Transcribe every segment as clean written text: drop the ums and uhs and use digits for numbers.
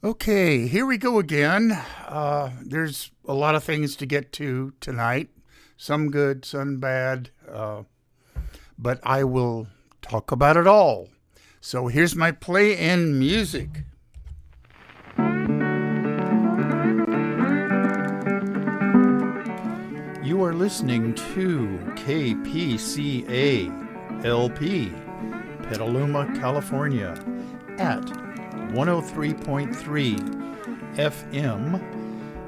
Okay, here we go again. There's a lot of things to get to tonight, some good, some bad, but I will talk about it all. So here's my play in music. You are listening to KPCA LP, Petaluma, California, at 103.3 FM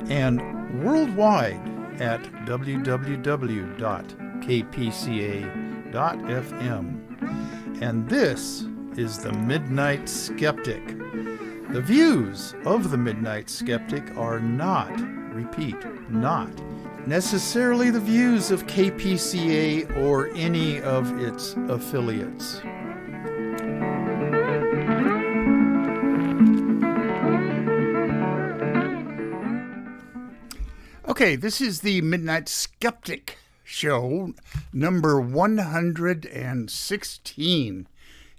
and worldwide at www.kpca.fm. And this is the Midnight Skeptic. The views of the Midnight Skeptic are not, repeat, not necessarily the views of KPCA or any of its affiliates. Okay, this is the Midnight Skeptic show, number 116,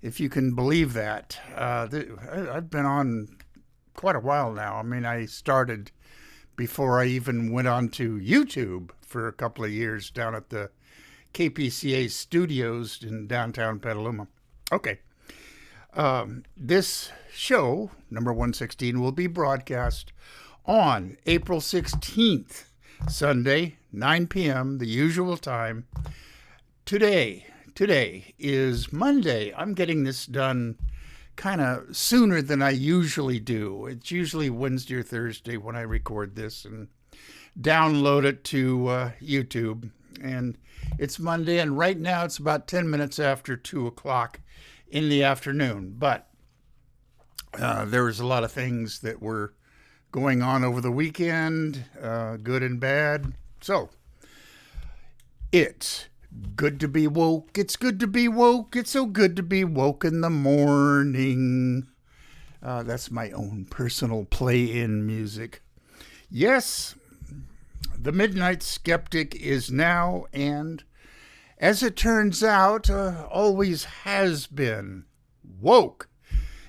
if you can believe that. I've been on quite a while now. I mean, I started before I even went on to YouTube for a couple of years down at the KPCA studios in downtown Petaluma. Okay. This show, number 116, will be broadcast on April 16th, Sunday, 9 p.m., the usual time. Today is Monday. I'm getting this done kind of sooner than I usually do. It's usually Wednesday or Thursday when I record this and download it to YouTube. And it's Monday, and right now it's about 10 minutes after 2 o'clock in the afternoon. But there was a lot of things that were going on over the weekend, good and bad. So, it's good to be woke. It's good to be woke. It's so good to be woke in the morning. That's my own personal play-in music. Yes, the Midnight Skeptic is now, and as it turns out, always has been, woke.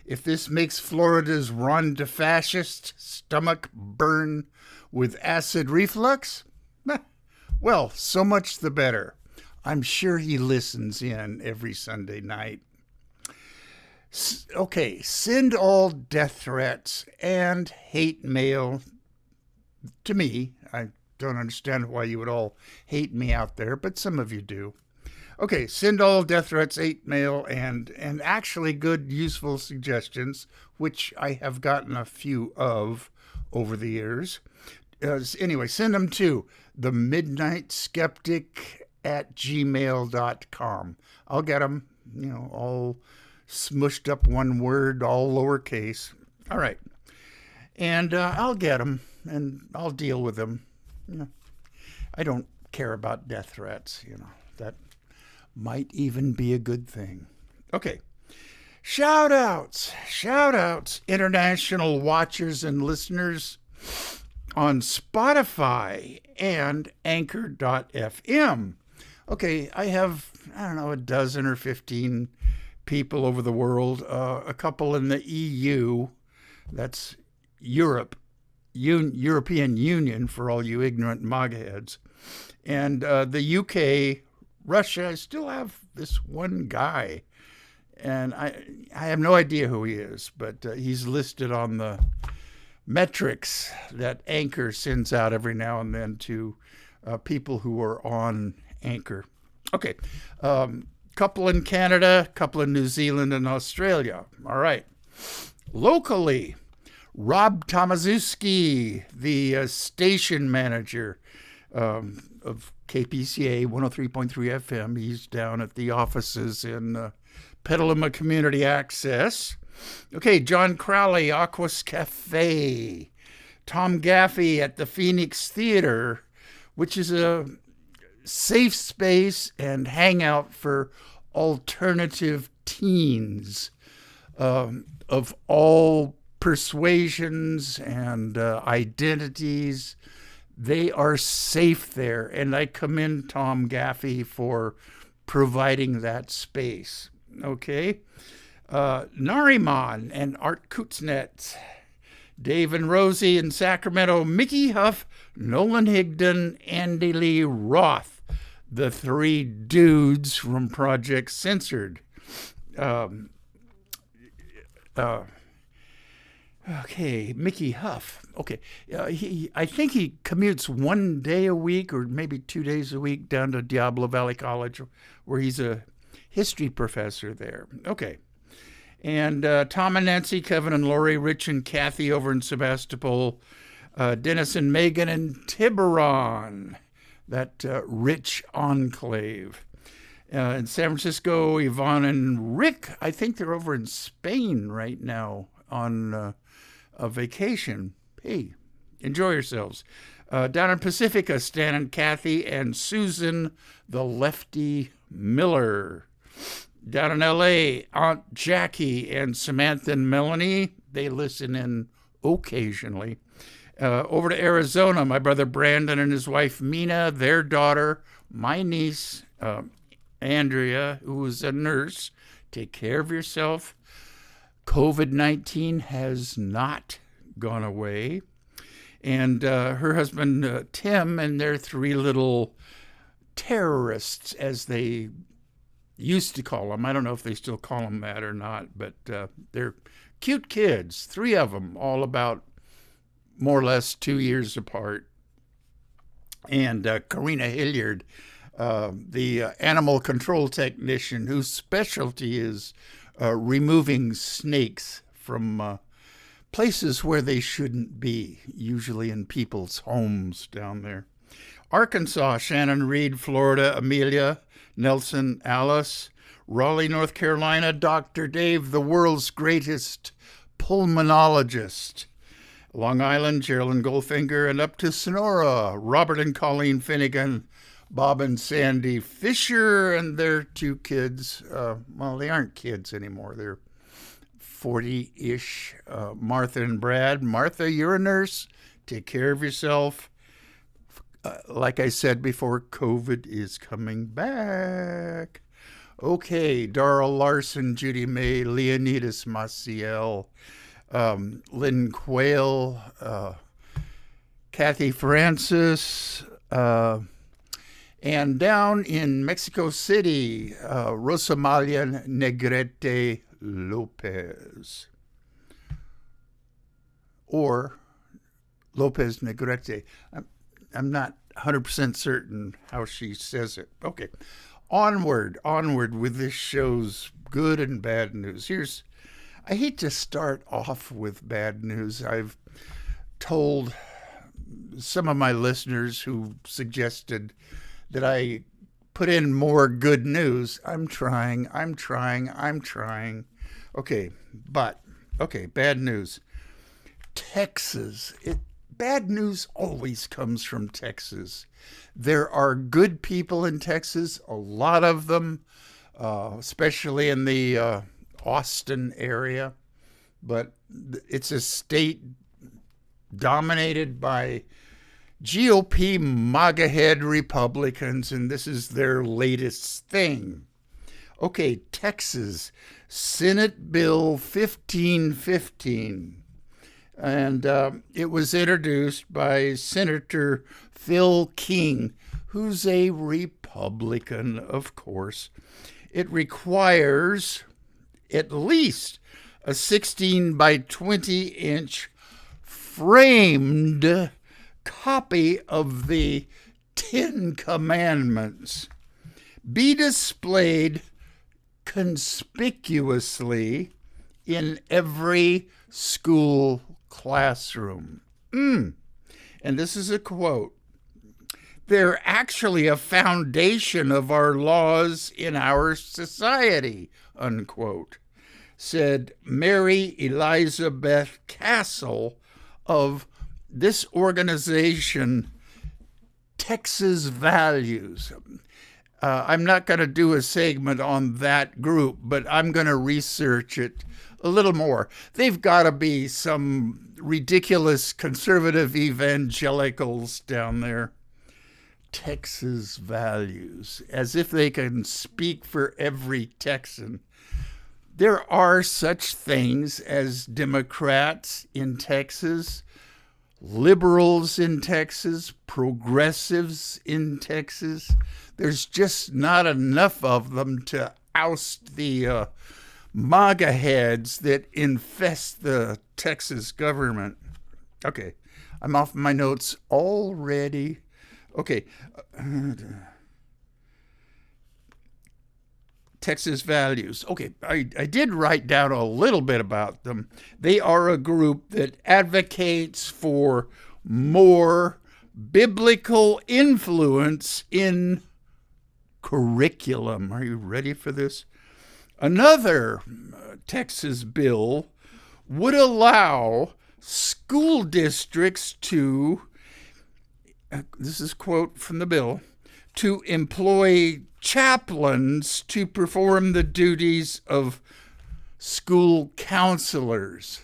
If this makes Florida's Ron DeFascist stomach burn with acid reflux, well, so much the better. I'm sure he listens in every Sunday night. Okay, send all death threats and hate mail to me. I don't understand why you would all hate me out there, but some of you do. Okay, send all death threats, hate mail, and actually good, useful suggestions, which I have gotten a few of over the years. Anyway, send them to the Midnight Skeptic at gmail.com. I'll get them, all smushed up one word, all lowercase. All right. And I'll get them, and I'll deal with them. I don't care about death threats, that might even be a good thing. Okay. Shout outs, international watchers and listeners on Spotify and Anchor.fm. Okay, I have, a dozen or 15 people over the world, a couple in the EU, that's Europe, European Union for all you ignorant MAGA heads, and the UK, Russia. I still have this one guy, and I have no idea who he is, but he's listed on the metrics that Anchor sends out every now and then to people who are on Anchor. Okay, couple in Canada, couple in New Zealand and Australia. All right. Locally, Rob Tomaszewski, the station manager of KPCA 103.3 FM. He's down at the offices in Petaluma Community Access. Okay, John Crowley, Aquas Cafe. Tom Gaffey at the Phoenix Theater, which is a safe space and hangout for alternative teens of all persuasions and identities. They are safe there, and I commend Tom Gaffey for providing that space. Okay? Nariman and Art Kutznet Dave and Rosie in Sacramento, Mickey Huff, Nolan Higdon, Andy Lee Roth, the three dudes from Project Censored. Okay, Mickey Huff. Okay, I think he commutes 1 day a week or maybe 2 days a week down to Diablo Valley College, where he's a history professor there. Okay. And Tom and Nancy, Kevin and Lori, Rich and Kathy over in Sebastopol, Dennis and Megan in Tiburon, that rich enclave. In San Francisco, Yvonne and Rick, I think they're over in Spain right now on a vacation. Hey, enjoy yourselves. Down in Pacifica, Stan and Kathy and Susan, the Lefty Miller. Down in L.A., Aunt Jackie and Samantha and Melanie, they listen in occasionally. Over to Arizona, my brother Brandon and his wife Mina, their daughter, my niece Andrea, who is a nurse. Take care of yourself. COVID-19 has not gone away. And her husband Tim and their three little terrorists, as they used to call them. I don't know if they still call them that or not, but they're cute kids, three of them, all about more or less 2 years apart. And Karina Hilliard, the animal control technician whose specialty is removing snakes from places where they shouldn't be, usually in people's homes down there. Arkansas, Shannon Reed, Florida, Amelia, Nelson, Alice, Raleigh, North Carolina, Dr. Dave, the world's greatest pulmonologist. Long Island, Geraldine Goldfinger, and up to Sonora, Robert and Colleen Finnegan, Bob and Sandy Fisher, and their two kids. Well, they aren't kids anymore. They're 40-ish. Martha and Brad. Martha, you're a nurse. Take care of yourself. Like I said before, COVID is coming back. Okay, Darrell Larson, Judy May, Leonidas Maciel, Lynn Quayle, Kathy Francis, and down in Mexico City, Rosamalia Negrete Lopez, or Lopez Negrete. I'm not 100% certain how she says it. Okay. Onward with this show's good and bad news. I hate to start off with bad news. I've told some of my listeners who suggested that I put in more good news. I'm trying. Okay, bad news. Texas. Bad news always comes from Texas. There are good people in Texas, a lot of them, especially in the Austin area. But it's a state dominated by GOP MAGA Head Republicans, and this is their latest thing. Okay, Texas, Senate Bill 1515. And it was introduced by Senator Phil King, who's a Republican, of course. It requires at least a 16 by 20 inch framed copy of the 10 Commandments be displayed conspicuously in every school classroom. And this is a quote. They're actually a foundation of our laws in our society, unquote, said Mary Elizabeth Castle of this organization, Texas Values. I'm not going to do a segment on that group, but I'm going to research it a little more. They've got to be some ridiculous conservative evangelicals down there. Texas Values, as if they can speak for every Texan. There are such things as Democrats in Texas, liberals in Texas, progressives in Texas. There's just not enough of them to oust the MAGA heads that infest the Texas government. Okay, I'm off my notes already. Okay. Texas values. Okay, I did write down a little bit about them. They are a group that advocates for more biblical influence in curriculum. Are you ready for this? Another Texas bill would allow school districts to, this is a quote from the bill, to employ chaplains to perform the duties of school counselors.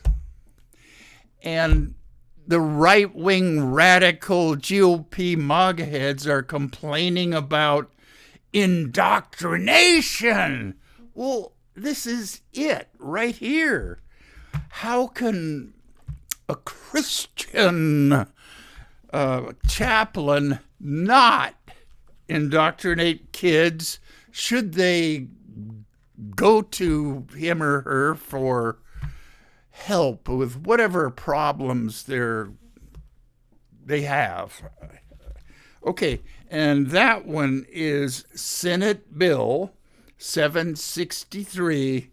And the right-wing radical GOP MAGA heads are complaining about indoctrination. Well, this is it right here. How can a Christian chaplain not indoctrinate kids? Should they go to him or her for help with whatever problems they have? Okay, and that one is Senate Bill 763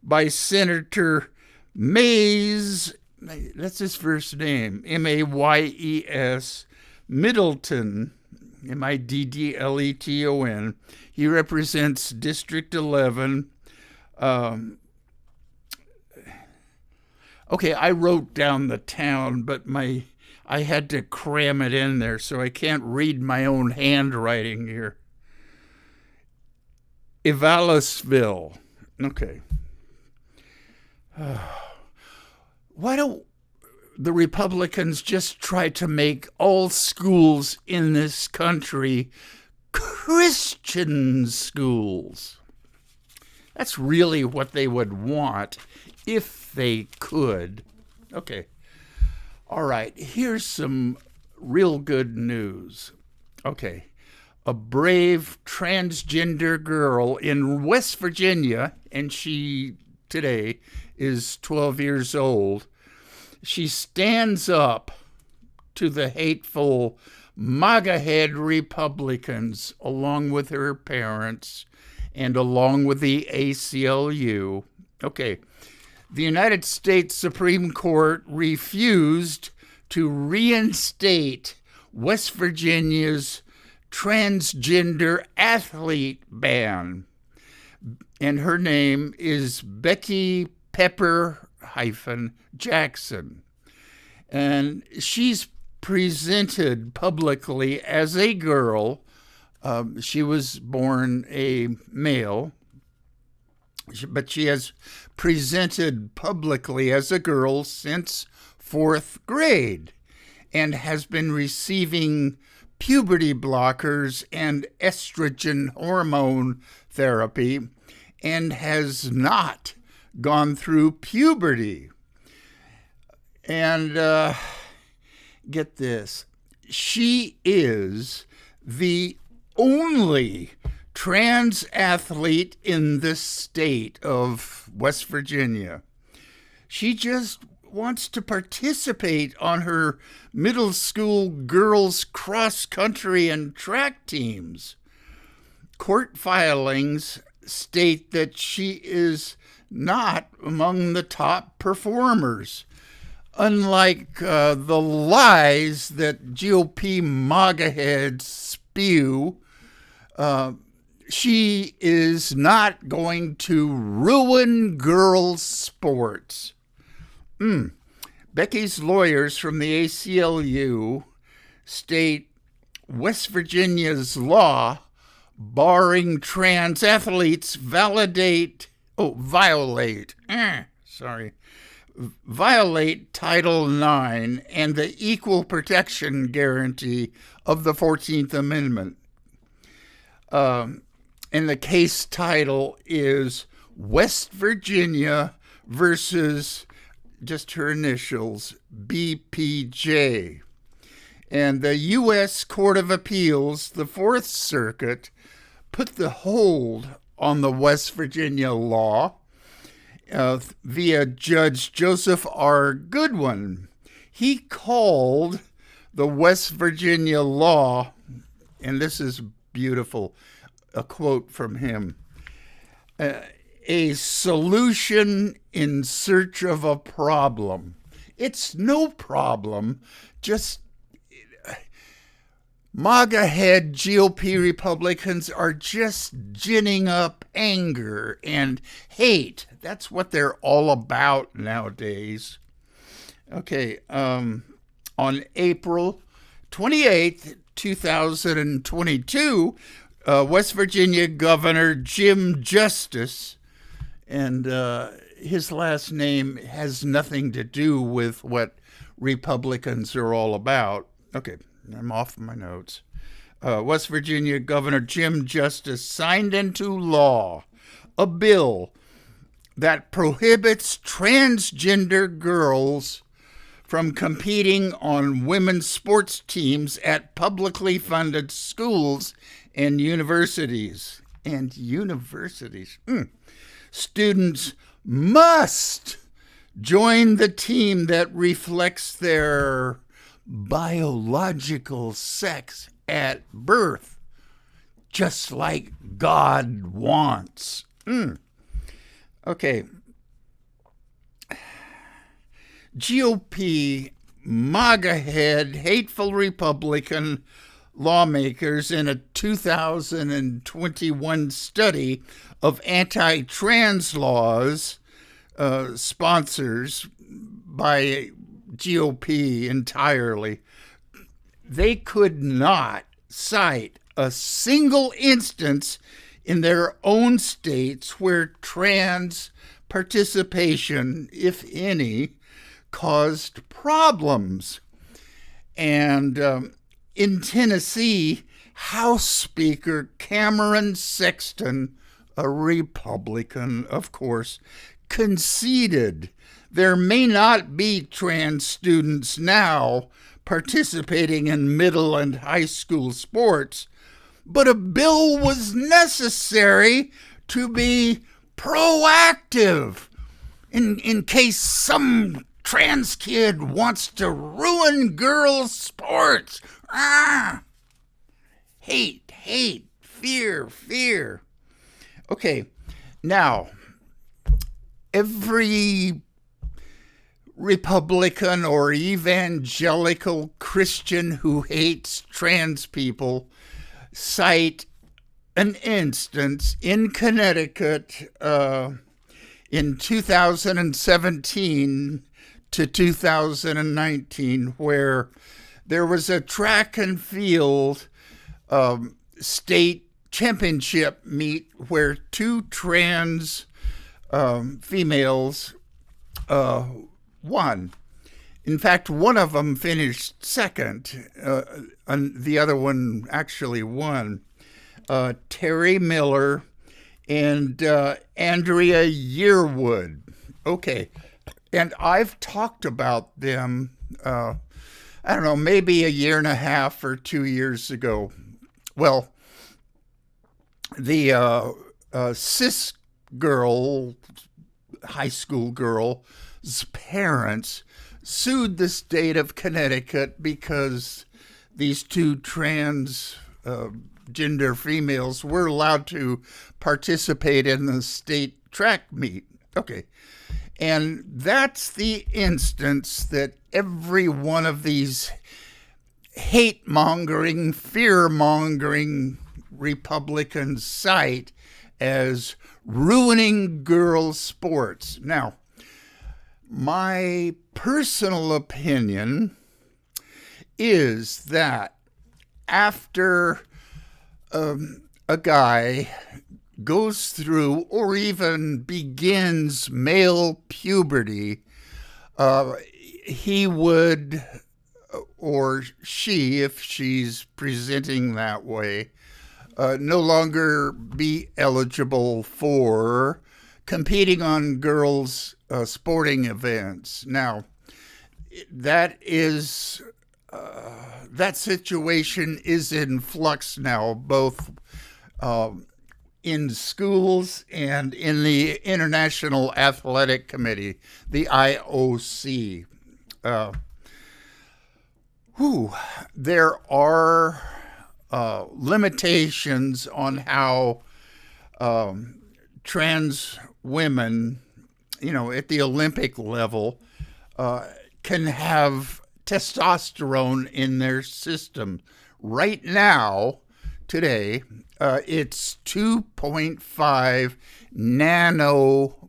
by Senator Mays, that's his first name, Mays, Middleton, Middleton. He represents District 11. Okay, I wrote down the town, but I had to cram it in there, so I can't read my own handwriting here. Evalasville. Okay. Why don't the Republicans just try to make all schools in this country Christian schools? That's really what they would want if they could. Okay. All right. Here's some real good news. Okay. A brave transgender girl in West Virginia, and she today is 12 years old. She stands up to the hateful MAGA head Republicans along with her parents and along with the ACLU. Okay, the United States Supreme Court refused to reinstate West Virginia's transgender athlete ban. And her name is Becky Pepper-Jackson. And she's presented publicly as a girl. She was born a male, but she has presented publicly as a girl since 4th grade and has been receiving puberty blockers and estrogen hormone therapy and has not gone through puberty. And get this, she is the only trans athlete in the state of West Virginia. She just wants to participate on her middle school girls cross country and track teams. Court filings state that she is not among the top performers. Unlike the lies that GOP MAGA heads spew, she is not going to ruin girls' sports. Becky's lawyers from the ACLU state West Virginia's law barring trans athletes violate Title IX and the Equal Protection Guarantee of the 14th Amendment. And the case title is West Virginia versus, just her initials, BPJ. And the U.S. Court of Appeals, the Fourth Circuit, put the hold on the West Virginia law via Judge Joseph R. Goodwin. He called the West Virginia law, and this is beautiful, a quote from him, a solution in search of a problem. It's no problem, just MAGA head GOP Republicans are just ginning up anger and hate. That's what they're all about nowadays. Okay, on April 28th, 2022, West Virginia Governor Jim Justice, and his last name has nothing to do with what Republicans are all about. Okay, I'm off my notes. West Virginia Governor Jim Justice signed into law a bill that prohibits transgender girls from competing on women's sports teams at publicly funded schools and universities. Students must join the team that reflects their biological sex at birth, just like God wants. Okay. GOP MAGA head, hateful Republican lawmakers in a 2021 study of anti-trans laws, sponsors by GOP entirely, they could not cite a single instance in their own states where trans participation, if any, caused problems. And in Tennessee, House Speaker Cameron Sexton, a Republican, of course, conceded there may not be trans students now participating in middle and high school sports, but a bill was necessary to be proactive in case some trans kid wants to ruin girls' sports. Hate, fear. Okay, now, every Republican or evangelical Christian who hates trans people cite an instance in Connecticut in 2017 to 2019 where there was a track and field state championship meet where two trans females won. In fact, one of them finished second, and the other one actually won. Terry Miller and Andrea Yearwood. Okay, and I've talked about them, I don't know, maybe a year and a half or 2 years ago. Well, the cis girl, high school girl's parents sued the state of Connecticut because these two trans gender females were allowed to participate in the state track meet. Okay. And that's the instance that every one of these hate-mongering, fear-mongering Republicans cite as ruining girls' sports. Now, my personal opinion is that after a guy goes through or even begins male puberty, he would, or she, if she's presenting that way, no longer be eligible for competing on girls' sporting events. Now, that situation is in flux now, both in schools and in the International Athletic Committee, the IOC. There are limitations on how trans women, at the Olympic level, can have testosterone in their system. Right now, today, it's 2.5 nanomoles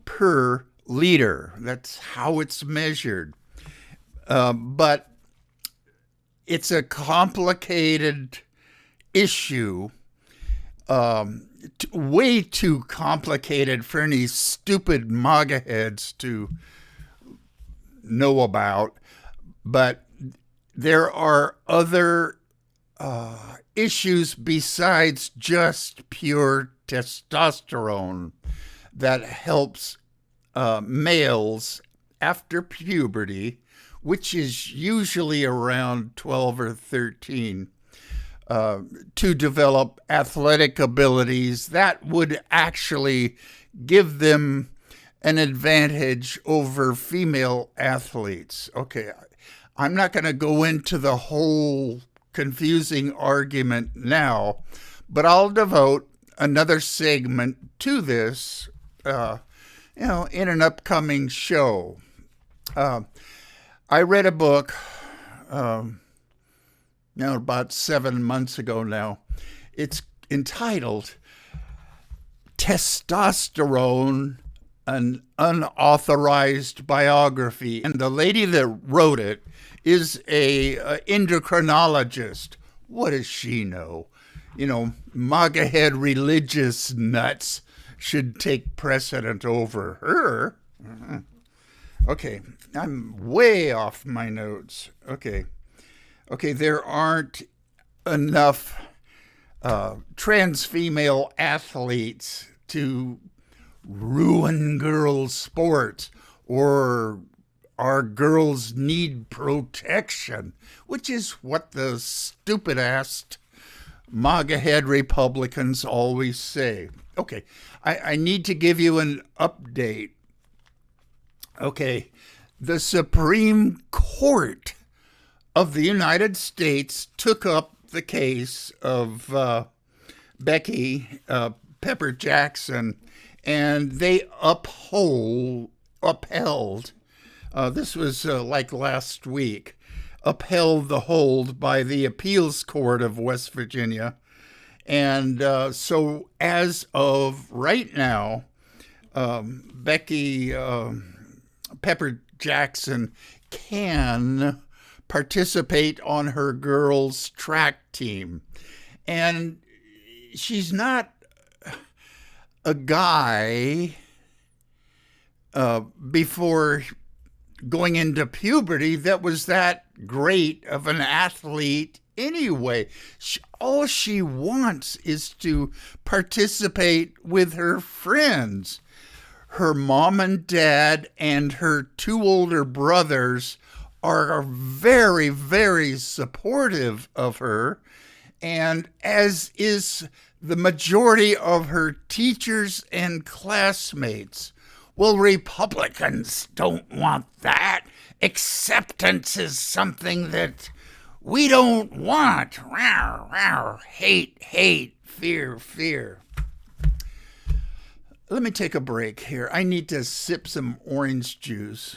per liter. That's how it's measured. But it's a complicated issue, way too complicated for any stupid MAGA heads to know about. But there are other issues besides just pure testosterone that helps males after puberty, which is usually around 12 or 13, to develop athletic abilities that would actually give them an advantage over female athletes. Okay, I'm not going to go into the whole confusing argument now, but I'll devote another segment to this, in an upcoming show. I read a book, about 7 months ago now. It's entitled Testosterone, an Unauthorized Biography. And the lady that wrote it is a endocrinologist. What does she know? MAGA head religious nuts should take precedent over her. Okay, I'm way off my notes. Okay, there aren't enough trans female athletes to ruin girls' sports, or our girls need protection, which is what the stupid-ass MAGA head Republicans always say. Okay, I need to give you an update. Okay, the Supreme Court of the United States took up the case of Becky Pepper Jackson, and they upheld, this was like last week, upheld the hold by the Appeals Court of West Virginia. And so as of right now, Becky Pepper Jackson can participate on her girls' track team. And she's not a guy before going into puberty that was that great of an athlete anyway. All she wants is to participate with her friends. Her mom and dad and her 2 older brothers are very, very supportive of her, and as is the majority of her teachers and classmates. Well, Republicans don't want that. Acceptance is something that we don't want. Rawr, rawr. Hate, hate, fear, fear. Let me take a break here. I need to sip some orange juice.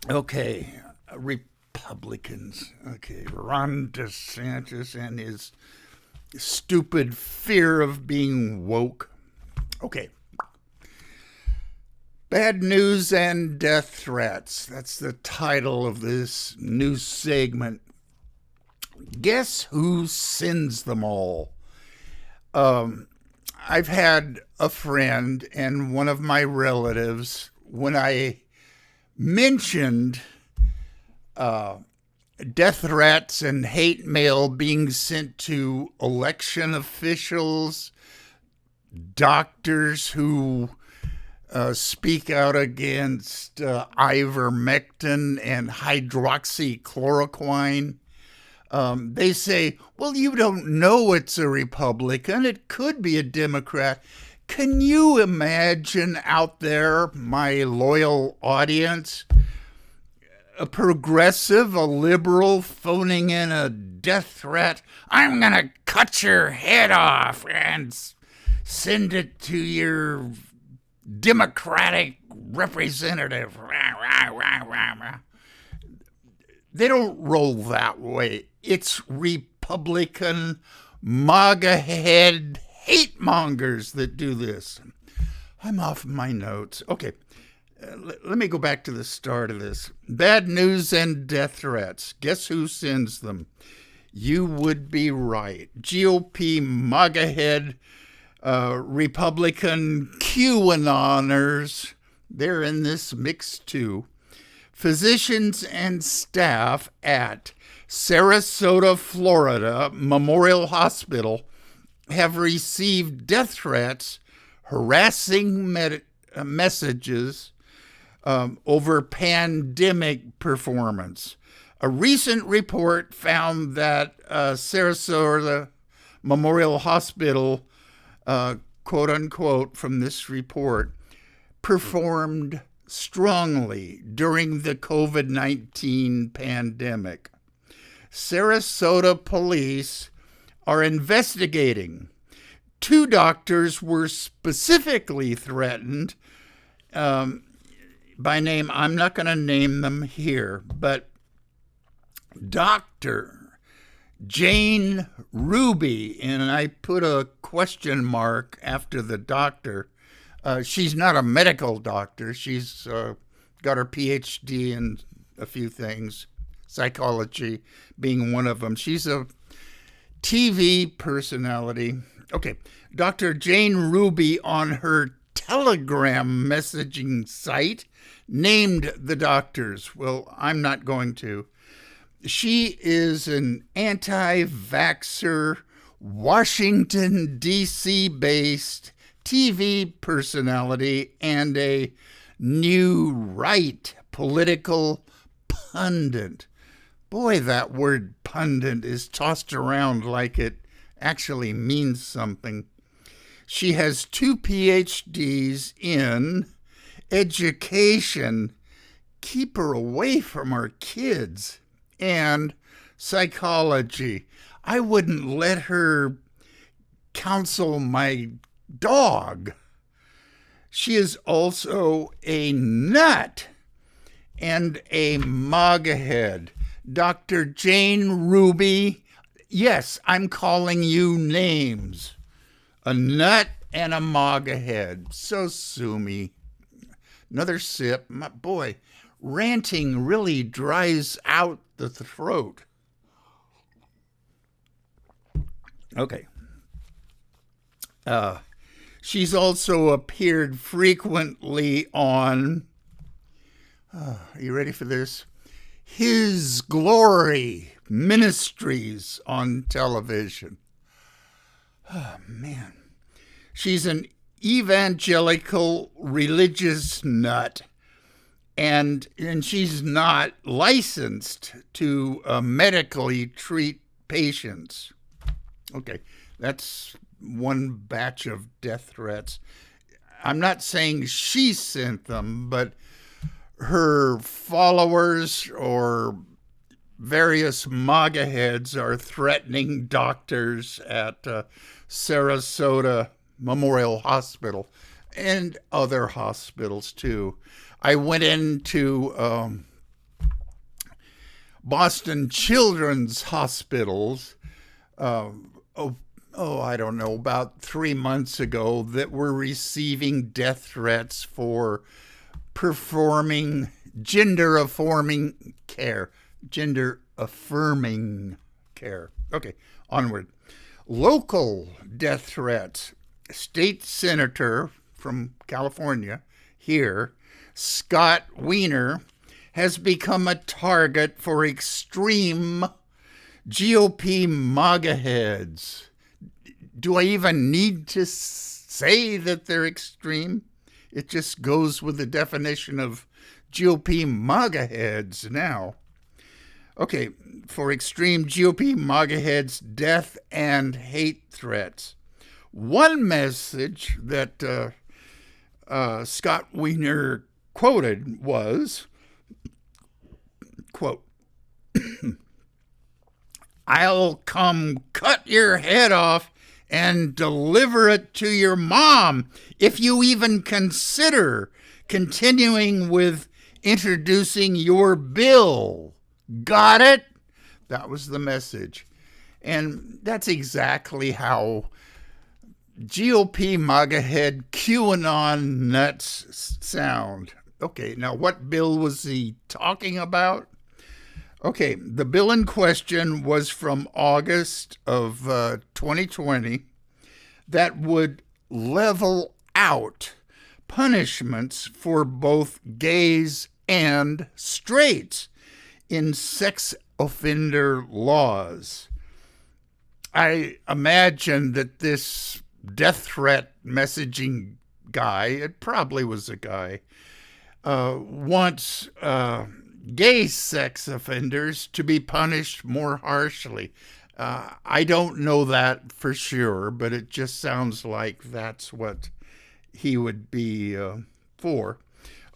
Okay, Republicans. Okay, Ron DeSantis and his stupid fear of being woke. Okay. Bad news and death threats. That's the title of this new segment. Guess who sends them all? I've had a friend and one of my relatives, when I mentioned death threats and hate mail being sent to election officials, doctors who speak out against ivermectin and hydroxychloroquine. They say, well, you don't know it's a Republican. It could be a Democrat. Can you imagine out there, my loyal audience, a progressive, a liberal phoning in a death threat? I'm going to cut your head off and send it to your Democratic representative. They don't roll that way. It's Republican MAGA head hate mongers that do this. I'm off my notes. Okay, let me go back to the start of this. Bad news and death threats. Guess who sends them? You would be right. GOP MAGA head Republican QAnoners. They're in this mix too. Physicians and staff at Sarasota, Florida Memorial Hospital have received death threats, harassing messages over pandemic performance. A recent report found that Sarasota Memorial Hospital, quote unquote, from this report, performed strongly during the COVID-19 pandemic. Sarasota police are investigating. 2 doctors were specifically threatened by name. I'm not going to name them here, but Dr. Jane Ruby, and I put a question mark after the doctor. She's not a medical doctor. She's got her PhD in a few things, psychology being one of them. She's a TV personality. Okay, Dr. Jane Ruby on her Telegram messaging site named the doctors. Well, I'm not going to. She is an anti-vaxxer, Washington, D.C. based TV personality and a new right political pundit. Boy, that word pundit is tossed around like it actually means something. She has 2 PhDs in education, keep her away from our kids, and psychology. I wouldn't let her counsel my dog. She is also a nut and a MAGA head. Dr. Jane Ruby, yes, I'm calling you names. A nut and a MAGA head. So sue me. Another sip. My boy, ranting really dries out the throat. Okay. She's also appeared frequently on, are you ready for this? His Glory Ministries on television. Oh, man. She's an evangelical religious nut, and she's not licensed to medically treat patients. Okay, that's one batch of death threats. I'm not saying she sent them, but her followers or various MAGA heads are threatening doctors at Sarasota Memorial Hospital and other hospitals too. I went into Boston Children's Hospitals, I don't know, about 3 months ago, that were receiving death threats for performing gender affirming care. Okay, onward. Local death threats. State Senator from California here, Scott Wiener, has become a target for extreme GOP MAGA heads. Do I even need to say that they're extreme? It just goes with the definition of GOP MAGA heads now. Okay, for extreme GOP MAGA heads, death and hate threats. One message that Scott Wiener quoted was, quote, "I'll come cut your head off and deliver it to your mom if you even consider continuing with introducing your bill. Got it?" That was the message. And that's exactly how GOP MAGA head QAnon nuts sound. Okay, now what bill was he talking about? Okay, the bill in question was from August of 2020 that would level out punishments for both gays and straights in sex offender laws. I imagine that this death threat messaging guy, it probably was a guy, wants gay sex offenders to be punished more harshly. I don't know that for sure, but it just sounds like that's what he would be for.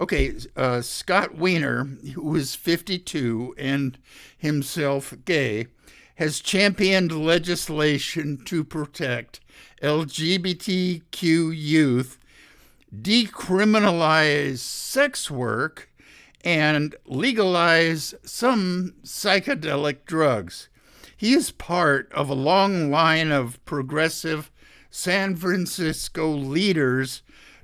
Okay, Scott Wiener, who is 52 and himself gay, has championed legislation to protect LGBTQ youth, decriminalize sex work, and legalize some psychedelic drugs. He is part of a long line of progressive San Francisco leaders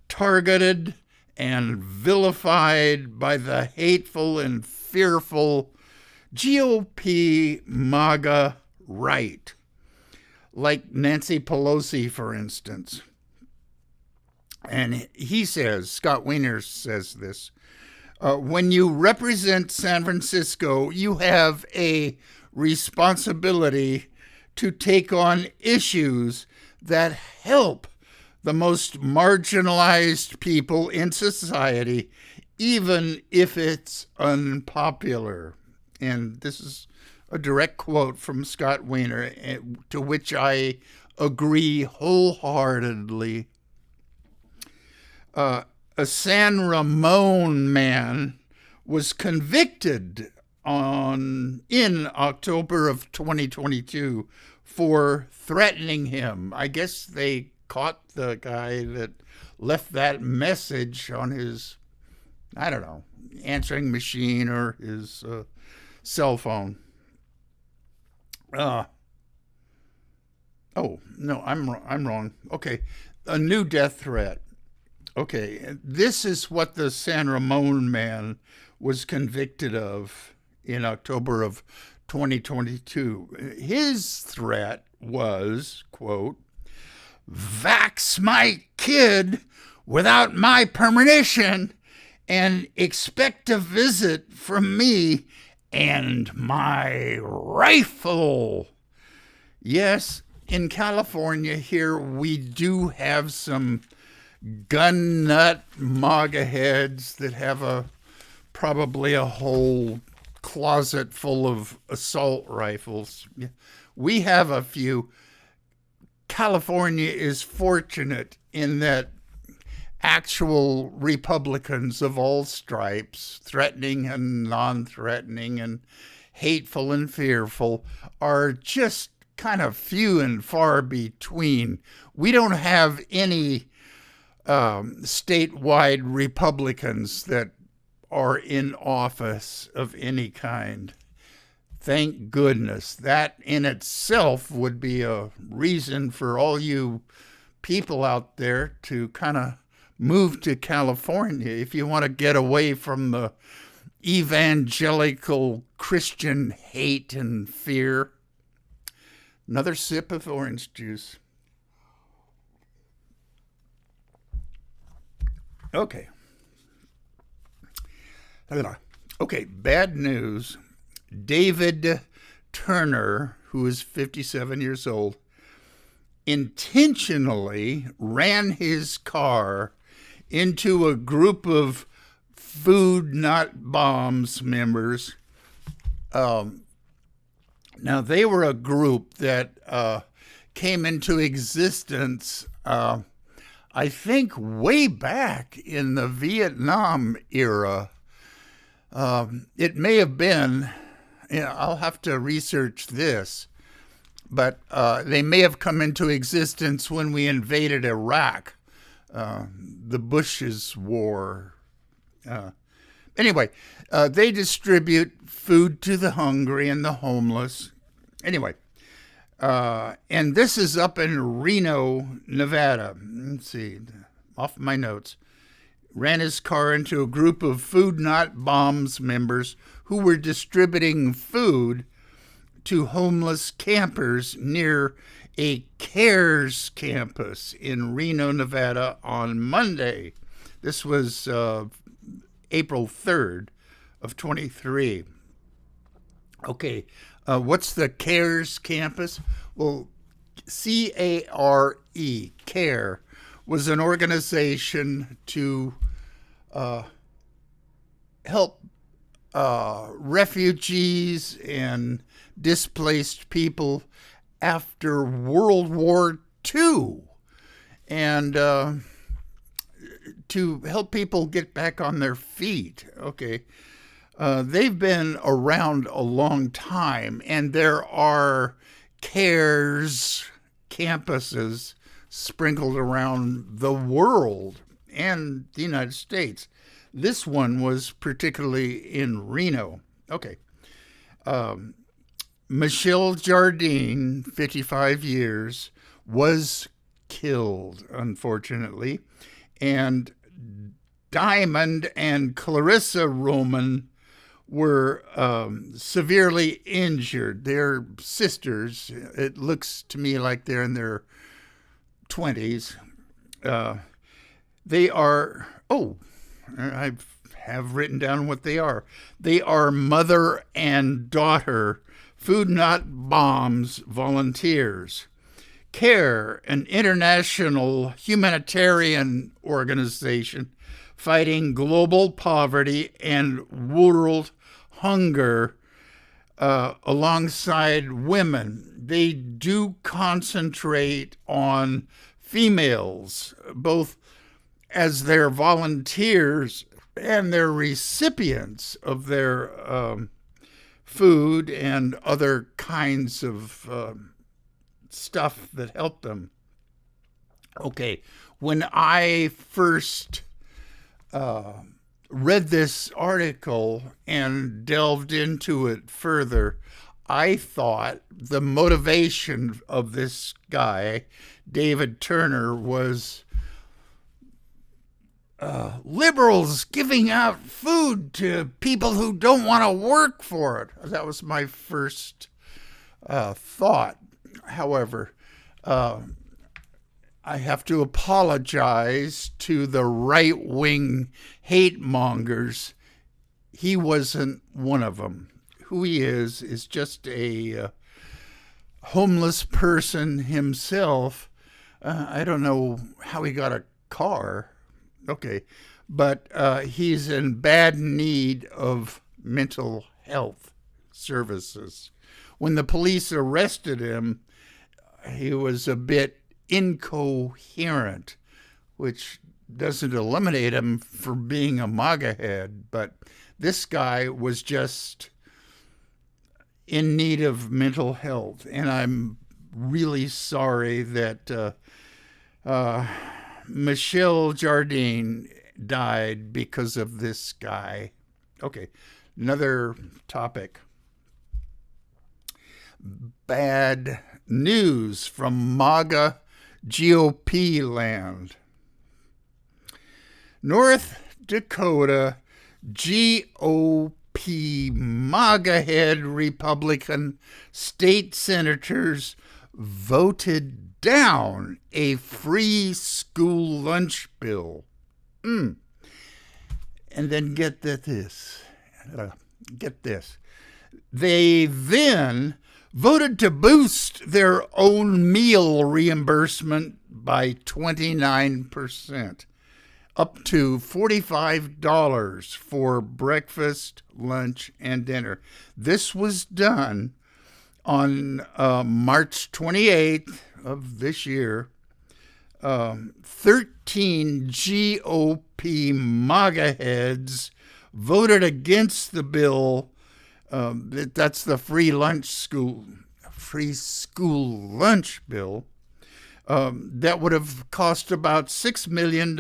targeted and vilified by the hateful and fearful GOP MAGA right, like Nancy Pelosi, for instance. And he says, Scott Wiener says this, when you represent San Francisco, you have a responsibility to take on issues that help the most marginalized people in society, even if it's unpopular. And this is a direct quote from Scott Wiener, to which I agree wholeheartedly. A San Ramon man was convicted in October of 2022 for threatening him. I guess they caught the guy that left that message on his, I don't know, answering machine or his cell phone. Oh, no, I'm wrong. Okay, a new death threat. Okay, this is what the San Ramon man was convicted of in October of 2022. His threat was, quote, "Vax my kid without my permission and expect a visit from me and my rifle." Yes, in California here, we do have some gun nut MAGA heads that have probably a whole closet full of assault rifles. We have a few. California is fortunate in that actual Republicans of all stripes, threatening and non-threatening and hateful and fearful, are just kind of few and far between. We don't have any statewide Republicans that are in office of any kind. Thank goodness. That in itself would be a reason for all you people out there to kind of move to California if you want to get away from the evangelical Christian hate and fear. Another sip of orange juice. Okay. Okay, bad news. David Turner, who is 57 years old, intentionally ran his car into a group of Food Not Bombs members. Now, they were a group that came into existence, I think, way back in the Vietnam era. It may have been, I'll have to research this, but they may have come into existence when we invaded Iraq, the Bush's war. Anyway, they distribute food to the hungry and the homeless. Anyway, and this is up in Reno, Nevada. Let's see, off my notes. Ran his car into a group of Food Not Bombs members who were distributing food to homeless campers near a CARES campus in Reno, Nevada on Monday. This was April 3rd of 23. Okay, what's the CARES campus? Well, C-A-R-E, CARE, was an organization to help refugees and displaced people after World War II, and to help people get back on their feet. Okay. They've been around a long time, and there are CARES campuses sprinkled around the world and the United States. This one was particularly in Reno. Okay. Michelle Jardine, 55 years, was killed, unfortunately, and Diamond and Clarissa Roman were severely injured. They're sisters. It looks to me like they're in their 20s. They are, I have written down what they are. They are mother and daughter Food Not Bombs volunteers. CARE, an international humanitarian organization fighting global poverty and world hunger alongside women. They do concentrate on females, both as their volunteers and their recipients of their food and other kinds of stuff that help them. Okay, when I first read this article and delved into it further, I thought the motivation of this guy, David Turner, was liberals giving out food to people who don't want to work for it. That was my first thought. However, I have to apologize to the right-wing hate mongers. He wasn't one of them. Who he is just a homeless person himself. I don't know how he got a car. Okay, but he's in bad need of mental health services. When the police arrested him, he was a bit incoherent, which doesn't eliminate him for being a MAGA head, but this guy was just in need of mental health, and I'm really sorry that Michelle Jardine died because of this guy. Okay, another topic. Bad news from MAGA GOP land. North Dakota GOP MAGA head Republican state senators voted down a free school lunch bill. And then get this. Get this. They then voted to boost their own meal reimbursement by 29%, up to $45 for breakfast, lunch, and dinner. This was done on March 28th of this year. 13 GOP MAGA heads voted against the bill. That's the free school lunch bill. That would have cost about $6 million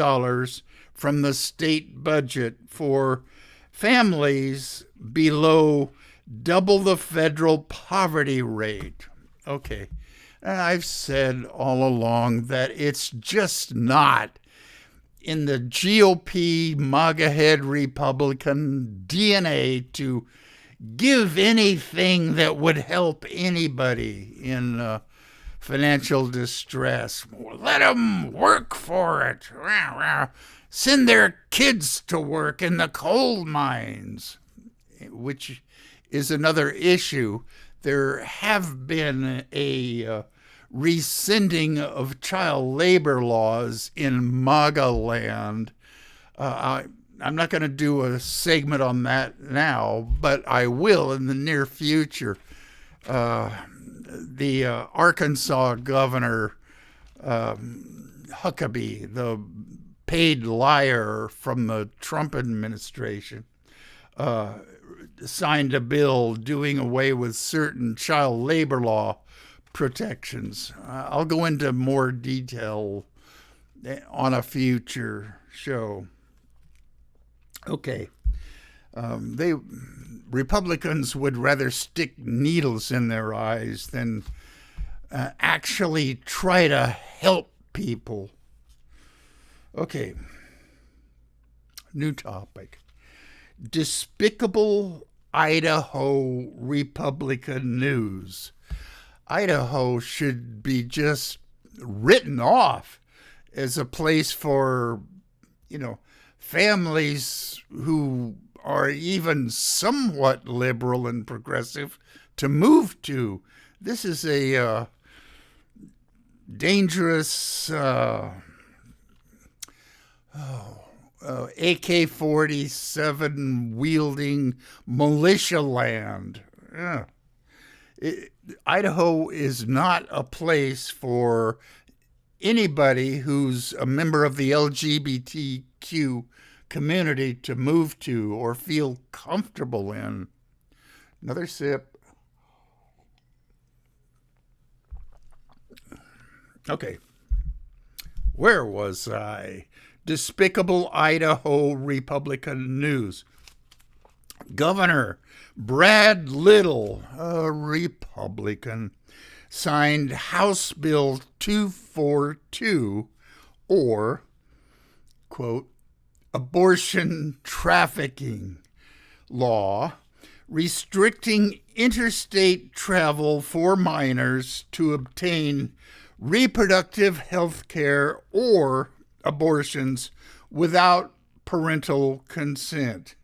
from the state budget for families below double the federal poverty rate. Okay. And I've said all along that it's just not in the GOP MAGA head Republican DNA to give anything that would help anybody in financial distress. Let them work for it. Send their kids to work in the coal mines, which is another issue. There have been a rescinding of child labor laws in MAGA land. I'm not going to do a segment on that now, but I will in the near future. The Arkansas governor, Huckabee, the paid liar from the Trump administration, signed a bill doing away with certain child labor law protections. I'll go into more detail on a future show. Okay. Republicans would rather stick needles in their eyes than actually try to help people. Okay. New topic. Despicable Idaho Republican news. Idaho should be just written off as a place for, families who are even somewhat liberal and progressive to move to. This is a dangerous AK-47 wielding militia land. Idaho is not a place for anybody who's a member of the LGBTQ community to move to or feel comfortable in. Another sip. Okay. Where was I? Despicable Idaho Republican news. Governor Brad Little, a Republican, signed House Bill 242, or, quote, abortion trafficking law, restricting interstate travel for minors to obtain reproductive health care or abortions without parental consent.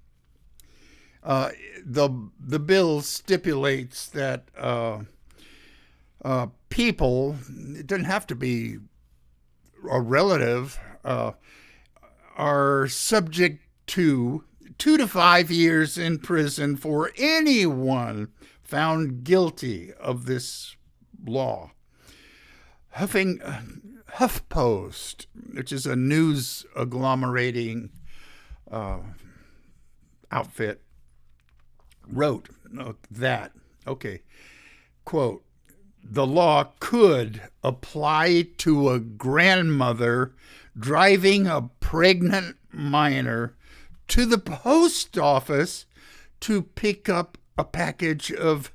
The bill stipulates that people, it doesn't have to be a relative, are subject to 2 to 5 years in prison for anyone found guilty of this law. HuffPost, which is a news agglomerating outfit, wrote that, okay, quote, the law could apply to a grandmother driving a pregnant minor to the post office to pick up a package of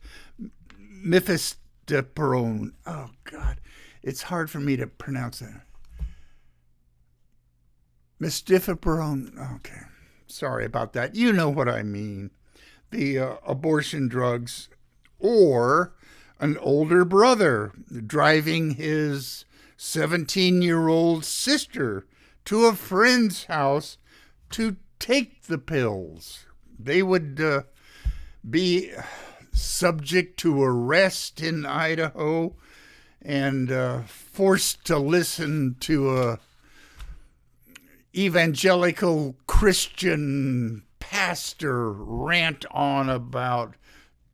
mifepristone. Oh, God. It's hard for me to pronounce that. Mifepristone. Okay. Sorry about that. You know what I mean. The abortion drugs. Or an older brother driving his 17-year-old sister to a friend's house to take the pills. They would be subject to arrest in Idaho and forced to listen to a evangelical Christian pastor rant on about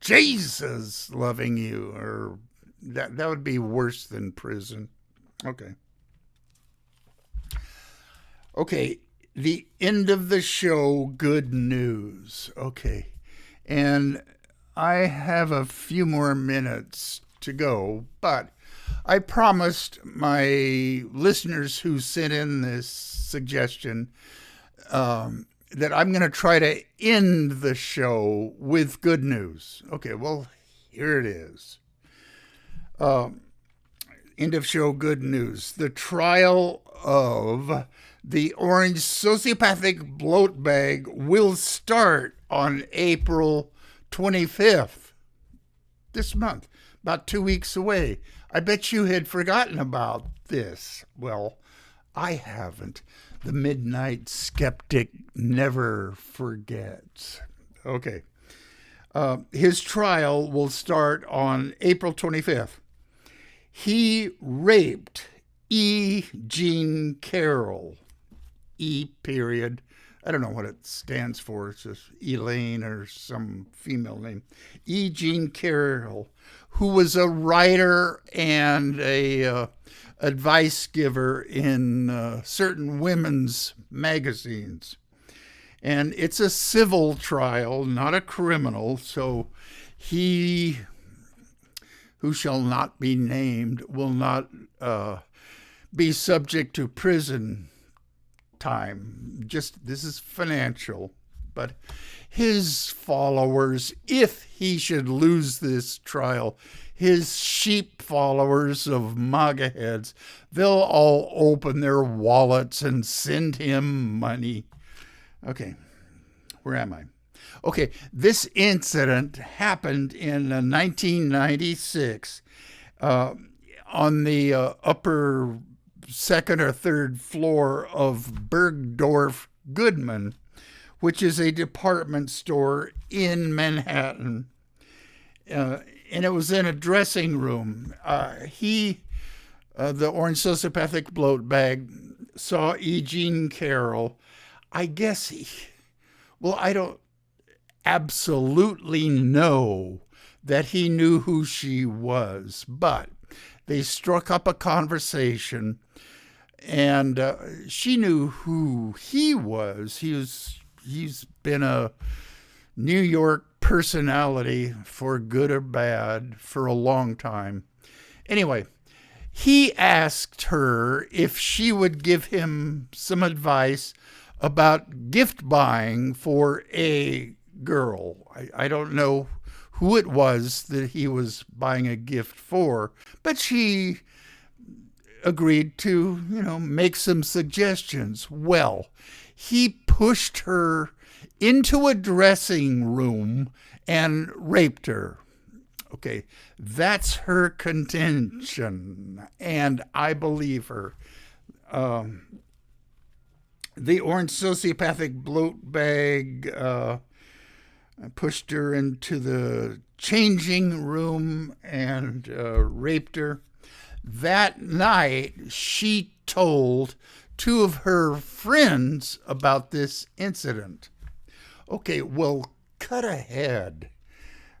Jesus loving you, or that would be worse than prison. Okay, the end of the show, good news. Okay, and I have a few more minutes to go, but I promised my listeners who sent in this suggestion that I'm going to try to end the show with good news. Okay, well, here it is. End of show, good news. The trial of the orange sociopathic bloat bag will start on April 25th, this month, about 2 weeks away. I bet you had forgotten about this. Well, I haven't. The Midnight Skeptic never forgets. Okay. His trial will start on April 25th. He raped E. Jean Carroll. E. period. I don't know what it stands for. It's just Elaine or some female name. E. Jean Carroll, who was a writer and a advice giver in certain women's magazines. And it's a civil trial, not a criminal, so he, who shall not be named, will not be subject to prison time. Just, this is financial. But his followers, if he should lose this trial, his sheep followers of MAGA heads, they'll all open their wallets and send him money. Okay, where am I? Okay, this incident happened in 1996 on the upper second or third floor of Bergdorf Goodman, which is a department store in Manhattan. And it was in a dressing room. The orange sociopathic bloat bag, saw E. Jean Carroll. I guess I don't absolutely know that he knew who she was, but they struck up a conversation, and she knew who he was. He's been a New York personality, for good or bad, for a long time. Anyway, he asked her if she would give him some advice about gift buying for a girl. I don't know who it was that he was buying a gift for, but she agreed to, make some suggestions. Well, he pushed her into a dressing room and raped her. Okay, that's her contention, and I believe her. The orange sociopathic bloat bag pushed her into the changing room and raped her. That night, she told two of her friends about this incident. Okay, well, cut ahead.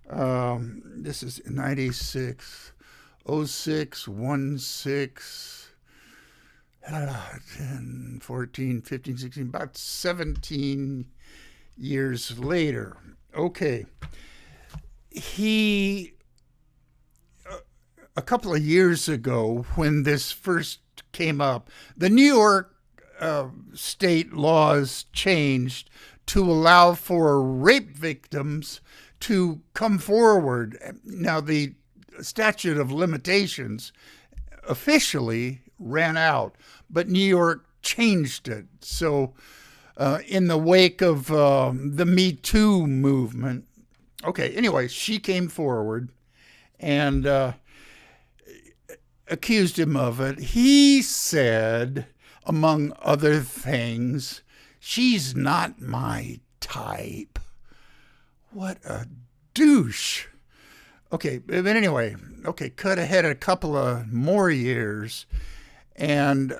This is 96, 06, 16, 10, 14, 15, 16, about 17 years later. Okay. A couple of years ago, when this first came up, the New York state laws changed to allow for rape victims to come forward. Now, the statute of limitations officially ran out, but New York changed it. So in the wake of the Me Too movement, anyway, she came forward and accused him of it. He said, among other things, she's not my type. What a douche. Okay, but anyway, okay, cut ahead a couple of more years, and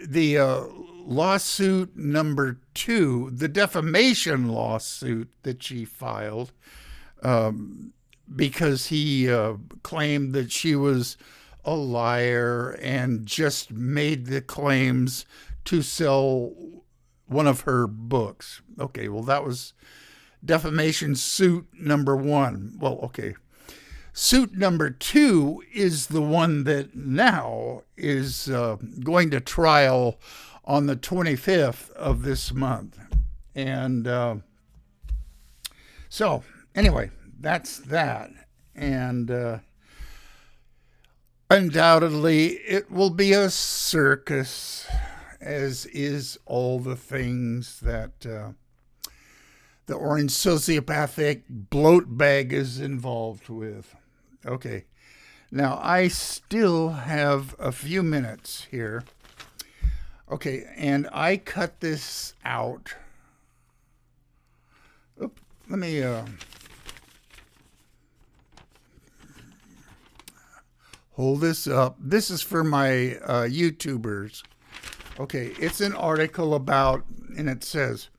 the lawsuit number 2, the defamation lawsuit that she filed, because he claimed that she was a liar and just made the claims to sell one of her books. Okay, well, that was defamation suit number 1. Well, okay. Suit number 2 is the one that now is going to trial on the 25th of this month. And so, anyway, that's that. And undoubtedly, it will be a circus, as is all the things that the orange sociopathic bloat bag is involved with. Okay, now I still have a few minutes here. Okay, and I cut this out. Oop, let me hold this up. This is for my YouTubers. Okay, it's an article about, and it says,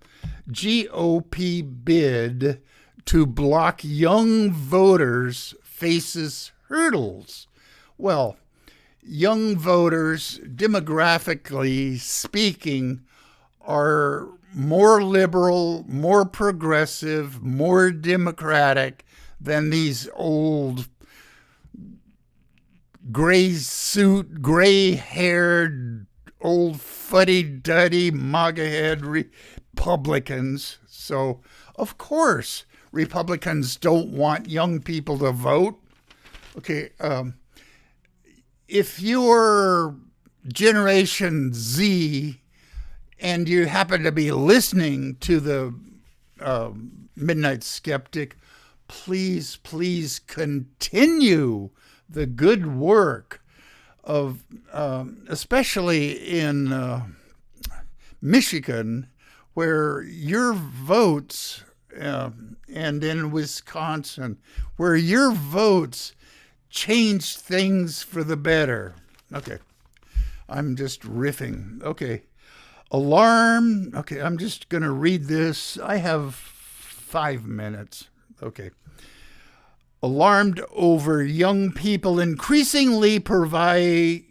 GOP bid to block young voters faces hurdles. Well, young voters, demographically speaking, are more liberal, more progressive, more democratic than these old gray suit, gray haired, old fuddy-duddy MAGA head Republicans. So, of course, Republicans don't want young people to vote. Okay, if you're Generation Z and you happen to be listening to the Midnight Skeptic, please continue the good work of, especially in Michigan, where your votes, and in Wisconsin, where your votes change things for the better. Okay, I'm just riffing. Okay, alarm. Okay, I'm just going to read this. I have 5 minutes. Okay. Alarmed over young people increasingly proving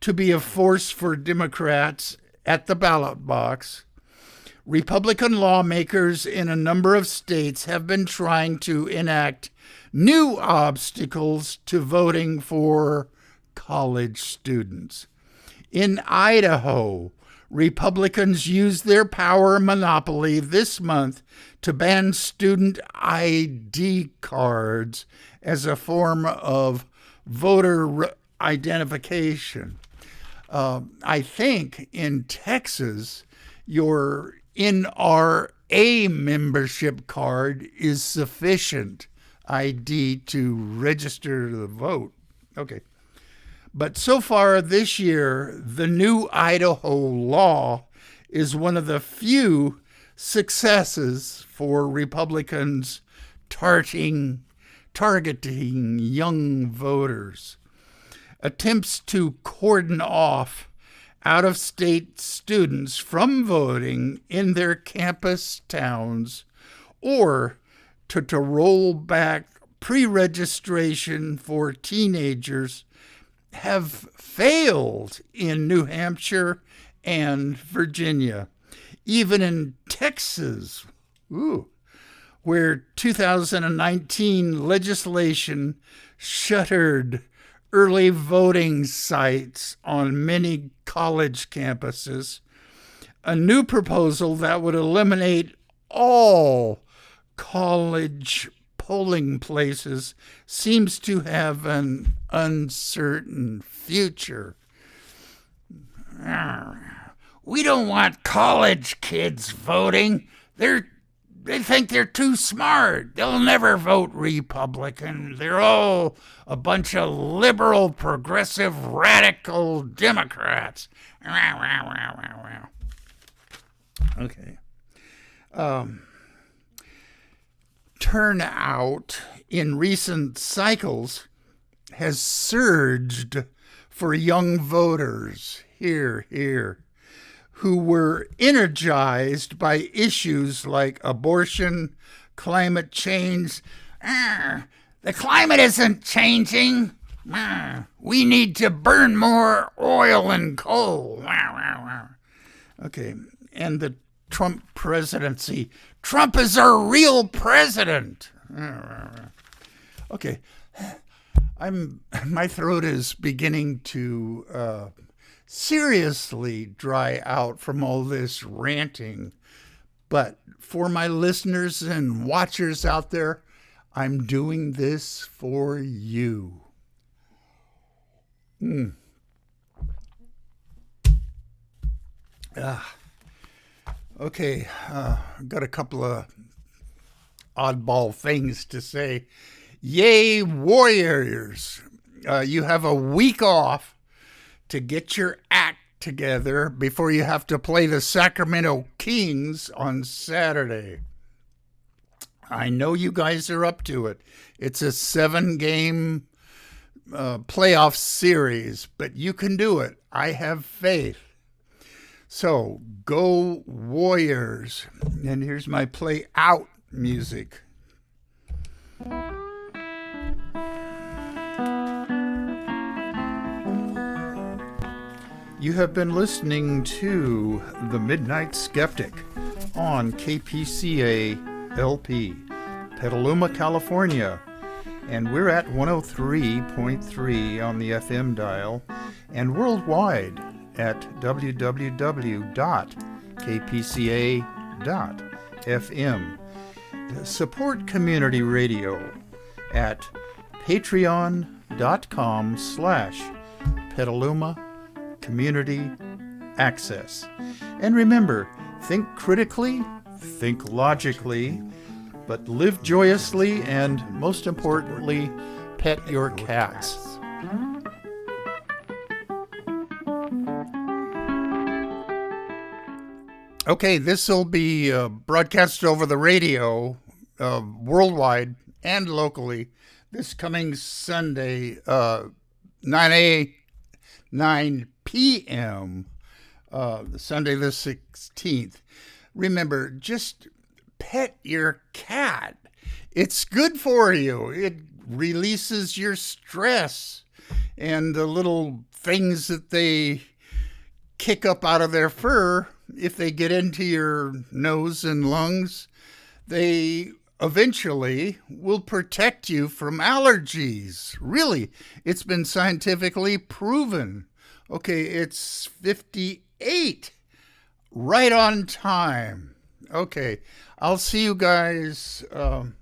to be a force for Democrats at the ballot box, Republican lawmakers in a number of states have been trying to enact new obstacles to voting for college students. In Idaho, Republicans used their power monopoly this month to ban student ID cards as a form of voter identification. I think in Texas, your NRA membership card is sufficient ID to register the vote. Okay. But so far this year, the new Idaho law is one of the few successes for Republicans targeting young voters. Attempts to cordon off out-of-state students from voting in their campus towns or to roll back pre-registration for teenagers have failed in New Hampshire and Virginia. Even in Texas, where 2019 legislation shuttered early voting sites on many college campuses, a new proposal that would eliminate all college polling places seems to have an uncertain future. We don't want college kids voting. They think they're too smart. They'll never vote Republican. They're all a bunch of liberal, progressive, radical Democrats. Okay. Turnout in recent cycles has surged for young voters here, who were energized by issues like abortion, climate change. The climate isn't changing. We need to burn more oil and coal. Okay, and the Trump presidency. Trump is our real president. Okay, my throat is beginning to seriously dry out from all this ranting. But for my listeners and watchers out there, I'm doing this for you. Okay, got a couple of oddball things to say. Yay, Warriors! You have a week off to get your act together before you have to play the Sacramento Kings on Saturday. I know you guys are up to it. It's a 7-game playoff series, but you can do it. I have faith. So go Warriors. And here's my play out music. You have been listening to The Midnight Skeptic on KPCA LP, Petaluma, California. And we're at 103.3 on the FM dial and worldwide at www.kpca.fm. Support community radio at patreon.com/Petaluma Community Access. And remember, think critically, think logically, but live joyously, and most importantly, pet your cats. Okay, this will be broadcast over the radio worldwide and locally this coming Sunday, 9 p.m., Sunday the 16th. Remember, just pet your cat. It's good for you. It releases your stress and the little things that they kick up out of their fur. If they get into your nose and lungs, they eventually will protect you from allergies. Really, it's been scientifically proven. Okay, it's 58. Right on time. Okay, I'll see you guys, or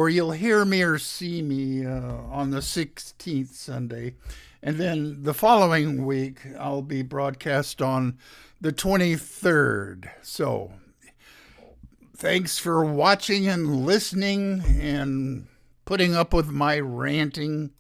you'll hear me or see me on the 16th Sunday. And then the following week, I'll be broadcast on the 23rd. So thanks for watching and listening and putting up with my ranting.